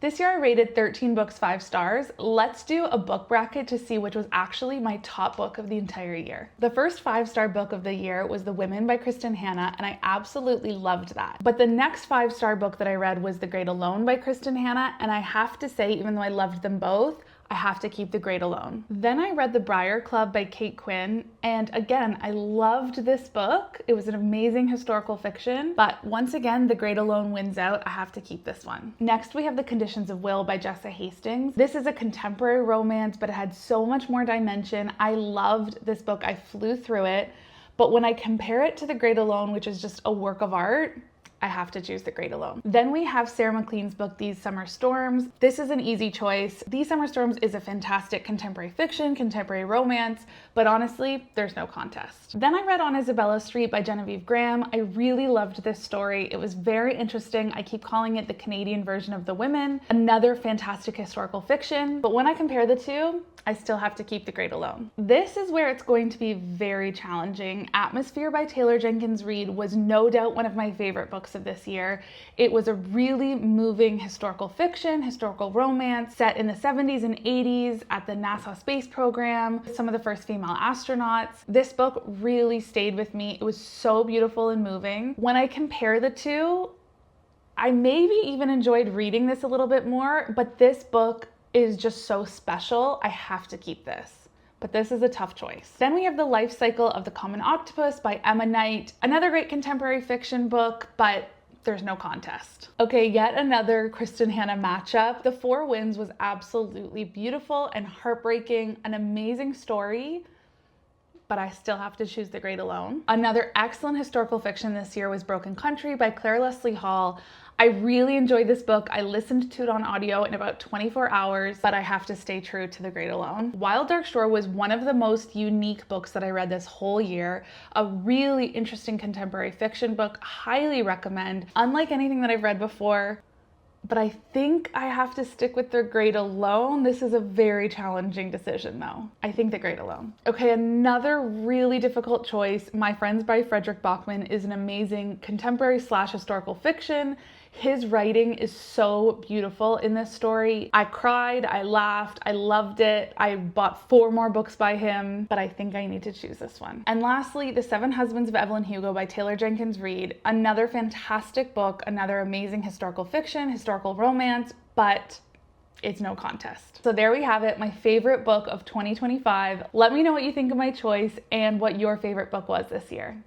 This year I rated 13 books 5 stars. Let's do a book bracket to see which was actually my top book of the entire year. The first 5-star book of the year was The Women by Kristin Hannah, and I absolutely loved that. But the next 5-star book that I read was The Great Alone by Kristin Hannah, and I have to say, even though I loved them both, I have to keep The Great Alone. Then I read The Briar Club by Kate Quinn, and again, I loved this book. It was an amazing historical fiction, but once again, The Great Alone wins out. I have to keep this one. Next, we have The Conditions of Will by Jessa Hastings. This is a contemporary romance, but it had so much more dimension. I loved this book. I flew through it, but when I compare it to The Great Alone, which is just a work of art, I have to choose The Great Alone. Then we have Sarah MacLean's book, These Summer Storms. This is an easy choice. These Summer Storms is a fantastic contemporary fiction, contemporary romance, but honestly, there's no contest. Then I read On Isabella Street by Genevieve Graham. I really loved this story. It was very interesting. I keep calling it the Canadian version of The Women. Another fantastic historical fiction, but when I compare the two, I still have to keep The Great Alone. This is where it's going to be very challenging. Atmosphere by Taylor Jenkins Reid was no doubt one of my favorite books of this year. It was a really moving historical fiction, historical romance set in the 70s and 80s at the NASA space program, some of the first female astronauts. This book really stayed with me. It was so beautiful and moving. When I compare the two, I maybe even enjoyed reading this a little bit more, but this book is just so special. I have to keep this. But this is a tough choice. Then we have The Life Cycle of the Common Octopus by Emma Knight. Another great contemporary fiction book, but there's no contest. Okay, yet another Kristin Hannah matchup. The Four Winds was absolutely beautiful and heartbreaking, an amazing story, but I still have to choose The Great Alone. Another excellent historical fiction this year was Broken Country by Claire Leslie Hall. I really enjoyed this book. I listened to it on audio in about 24 hours, but I have to stay true to The Great Alone. Wild Dark Shore was one of the most unique books that I read this whole year. A really interesting contemporary fiction book, highly recommend. Unlike anything that I've read before, but I think I have to stick with The Great Alone. This is a very challenging decision though. I think The Great Alone. Okay, another really difficult choice. My Friends by Frederick Bachman is an amazing contemporary / historical fiction. His writing is so beautiful in this story. I cried, I laughed, I loved it. I bought 4 more books by him, but I think I need to choose this one. And lastly, The Seven Husbands of Evelyn Hugo by Taylor Jenkins Reid. Another fantastic book, another amazing historical fiction, historical romance, but it's no contest. So there we have it, my favorite book of 2025. Let me know what you think of my choice and what your favorite book was this year.